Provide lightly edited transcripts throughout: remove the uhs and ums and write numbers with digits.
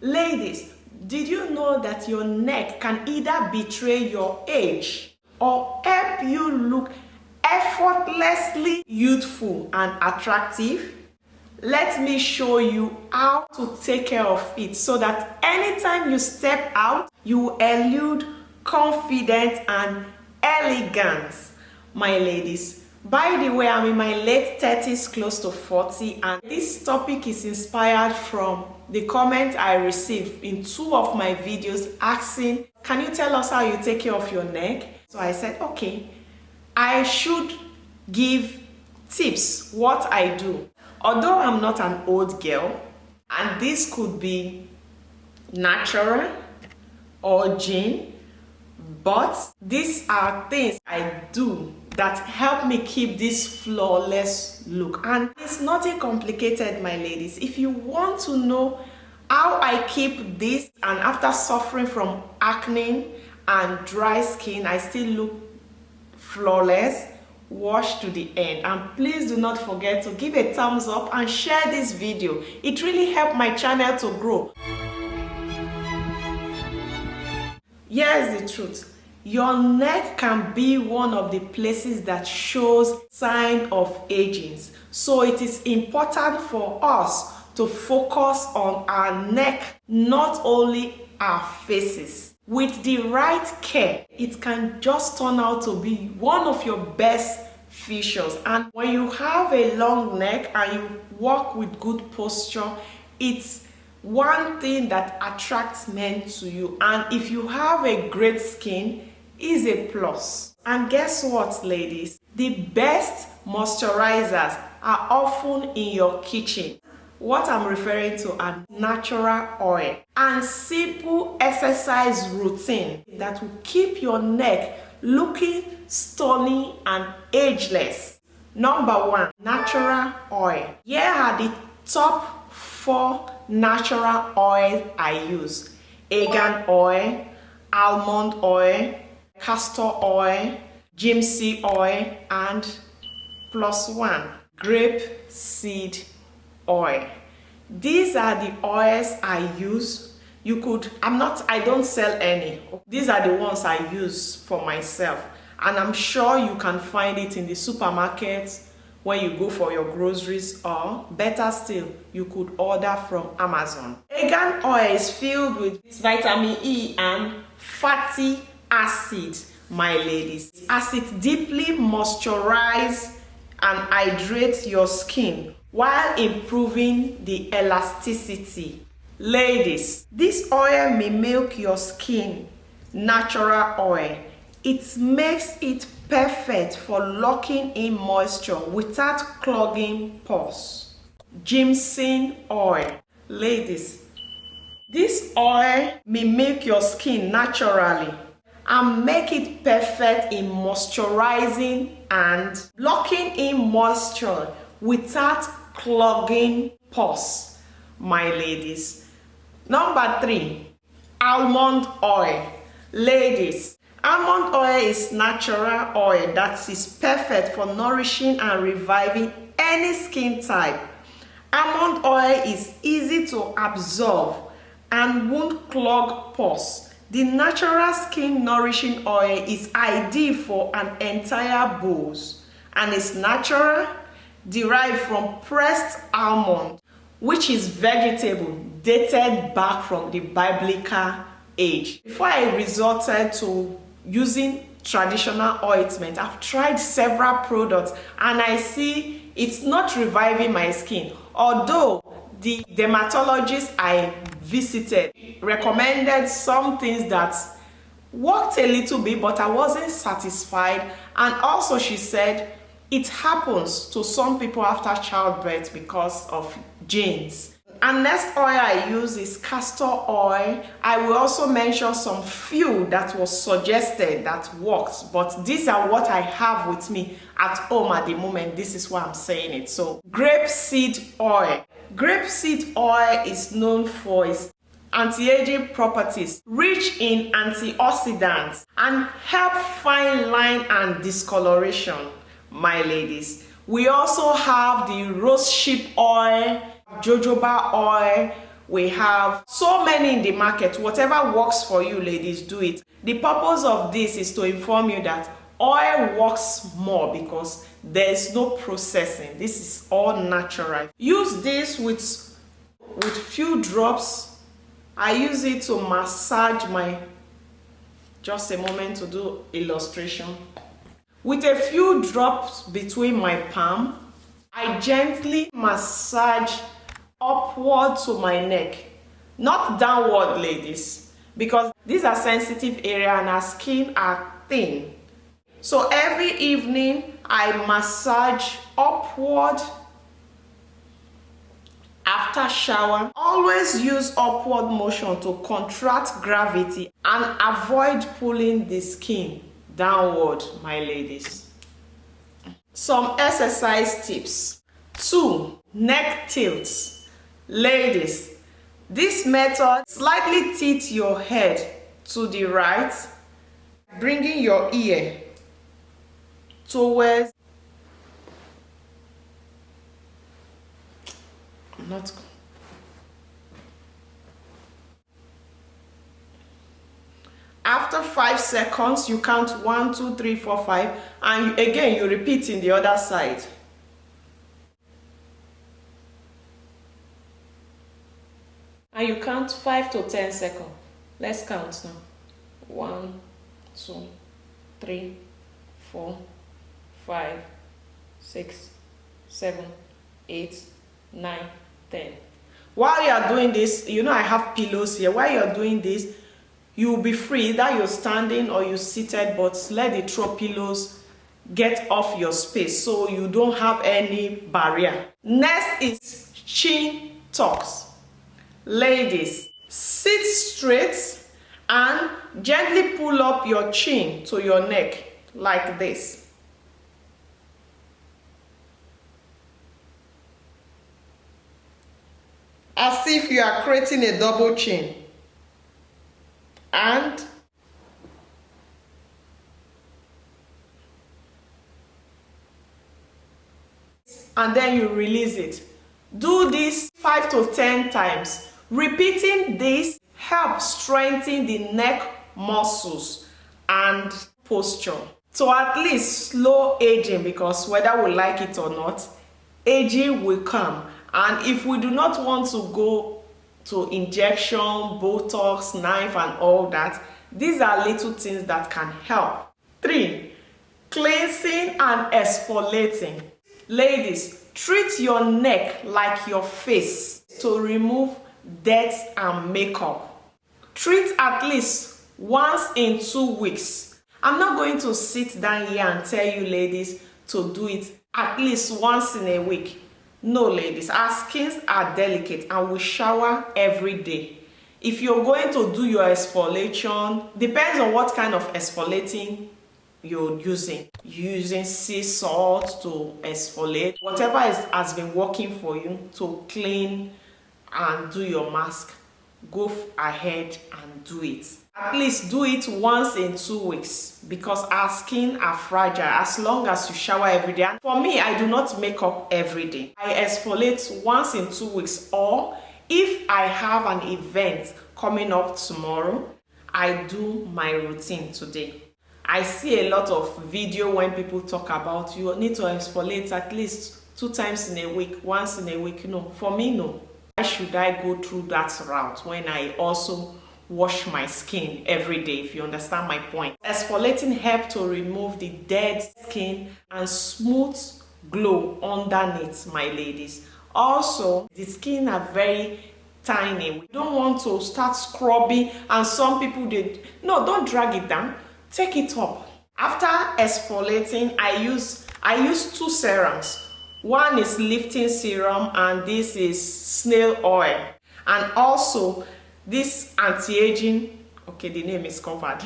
Ladies, did you know that your neck can either betray your age or help you look effortlessly youthful and attractive? Let me show you how to take care of it so that anytime you step out, you elude confidence and elegance. My ladies, by the way, I'm in my late 30s, close to 40, and this topic is inspired from the comment I received in 2 of my videos asking, can you tell us how you take care of your neck? So I said, okay, I should give tips, what I do. Although I'm not an old girl, and this could be natural or gene, but these are things I do that help me keep this flawless look. And it's nothing complicated, my ladies. If you want to know how I keep this, and after suffering from acne and dry skin, I still look flawless, watch to the end. And please do not forget to give a thumbs up and share this video. It really helped my channel to grow. Here's the truth. Your neck can be one of the places that shows sign of aging. So it is important for us to focus on our neck, not only our faces. With the right care, it can just turn out to be one of your best features. And when you have a long neck and you walk with good posture, it's one thing that attracts men to you. And if you have a great skin, is a plus. And guess what, ladies? The best moisturizers are often in your kitchen. What I'm referring to are natural oil and simple exercise routine that will keep your neck looking stunning and ageless. Number 1, natural oil. Here are the top 4 natural oils I use: argan oil, almond oil, castor oil, ginseed oil, and +1, grape seed oil. These are the oils I use. I don't sell any. These are the ones I use for myself, and I'm sure you can find it in the supermarket when you go for your groceries, or better still, you could order from Amazon. Argan oil is filled with vitamin E and fatty acid, my ladies, as it deeply moisturizes and hydrates your skin while improving the elasticity. Ladies, this oil may make your skin natural oil. It makes it perfect for locking in moisture without clogging pores. Ginseng oil. Ladies, this oil may make your skin naturally and make it perfect in moisturizing and locking in moisture without clogging pores, my ladies. Number 3, almond oil. Ladies, almond oil is natural oil that is perfect for nourishing and reviving any skin type. Almond oil is easy to absorb and won't clog pores. The natural skin nourishing oil is ideal for an entire bowls and is natural, derived from pressed almond, which is vegetable dated back from the biblical age. Before I resorted to using traditional ointment, I've tried several products and I see it's not reviving my skin. Although the dermatologist I visited recommended some things that worked a little bit, but I wasn't satisfied. And also she said it happens to some people after childbirth because of genes. And next oil I use is castor oil. I will also mention some few that was suggested that works, but these are what I have with me at home at the moment. This is why I'm saying it. So grape seed oil. Grape seed oil is known for its anti-aging properties, rich in antioxidants, and help fine line and discoloration, my ladies. We also have the rosehip oil, jojoba oil, We have so many in the market. Whatever works for you, ladies, do it. The purpose of this is to inform you that oil works more because there is no processing. This is all natural. Use this with few drops. I use it to massage my, just a moment to do illustration. With a few drops between my palm, I gently massage upward to my neck, not downward, ladies, because these are sensitive area and our skin are thin. So every evening I massage upward after shower. Always use upward motion to contract gravity and avoid pulling the skin downward, my ladies. Some exercise tips. 2. Neck tilts. Ladies, this method slightly tilt your head to the right, bringing your ear towards After 5 seconds, you count 1, 2, 3, 4, 5, and again you repeat in the other side. And you count 5 to 10 seconds. Let's count now. 1, 2, 3, 4, 5, 6, 7, 8, 9, 10. While you are doing this, you know I have pillows here. While you are doing this, you will be free, either you're standing or you're seated, but let the throw pillows get off your space so you don't have any barrier. Next is chin tucks. Ladies, sit straight and gently pull up your chin to your neck like this. As if you are creating a double chin. And then you release it. Do this 5 to 10 times. Repeating this helps strengthen the neck muscles and posture. So at least slow aging, because whether we like it or not, aging will come. And if we do not want to go to injection, Botox, knife and all that, these are little things that can help. 3. Cleansing and exfoliating. Ladies, treat your neck like your face to remove dirt and makeup. Treat at least once in 2 weeks. I'm not going to sit down here and tell you ladies to do it at least once in a week. No, ladies, our skins are delicate and we shower every day. If you're going to do your exfoliation, depends on what kind of exfoliating you're using. Using sea salt to exfoliate, whatever has been working for you to clean and do your mask, go ahead and do it. At least do it once in 2 weeks, because our skin are fragile as long as you shower every day. And for me, I do not make up every day. I exfoliate once in 2 weeks, or if I have an event coming up tomorrow, I do my routine today. I see a lot of video when people talk about you need to exfoliate at least 2 times in a week, once in a week. No, for me, no. Why should I go through that route when I also wash my skin every day, if you understand my point? Exfoliating helps to remove the dead skin and smooth glow underneath, my ladies. Also, the skin are very tiny. We don't want to start scrubbing, and some people no, don't drag it down, take it up. After exfoliating, I use 2 serums. One is lifting serum and this is snail oil, and also this anti-aging, okay, the name is covered,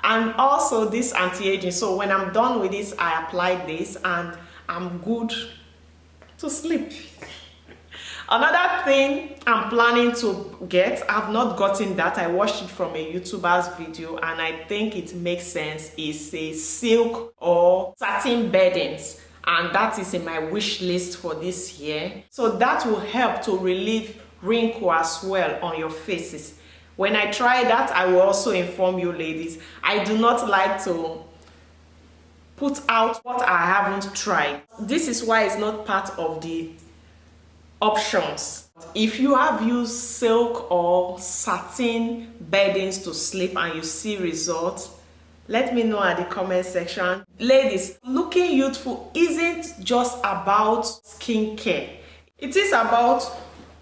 and also this anti-aging. So when I'm done with this, I apply this and I'm good to sleep. Another thing I'm planning to get, I've not gotten that, I watched it from a YouTuber's video and I think it makes sense, is a silk or satin beddings. And that is in my wish list for this year. So that will help to relieve wrinkle as well on your faces. When I try that, I will also inform you ladies. I do not like to put out what I haven't tried. This is why it's not part of the options. If you have used silk or satin beddings to sleep and you see results, let me know at the comment section. Ladies, looking youthful isn't just about skincare. It is about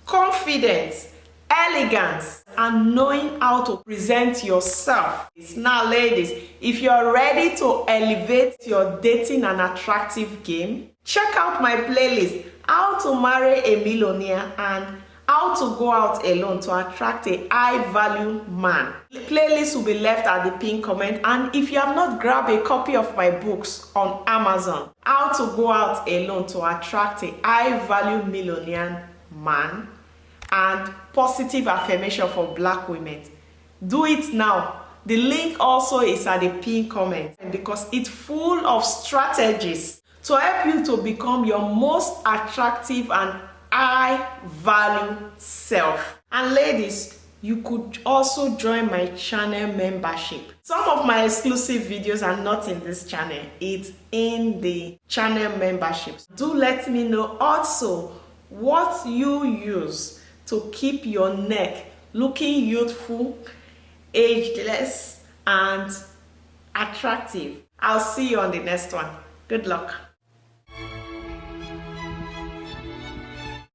confidence, elegance, and knowing how to present yourself. Now ladies, if you're ready to elevate your dating and attractive game, check out my playlist, How to Marry a Millionaire and How to Go Out Alone to Attract a High Value Man. The playlist will be left at the pinned comment, and if you have not grabbed a copy of my books on Amazon, How to Go Out Alone to Attract a High Value Millionaire Man and Positive Affirmation for Black Women, do it now. The link also is at the pinned comment because it's full of strategies to help you to become your most attractive and high value self. And ladies, you could also join my channel membership. Some of my exclusive videos are not in this channel, it's in the channel memberships. Do let me know also what you use to keep your neck looking youthful, ageless, and attractive. I'll see you on the next one. Good luck.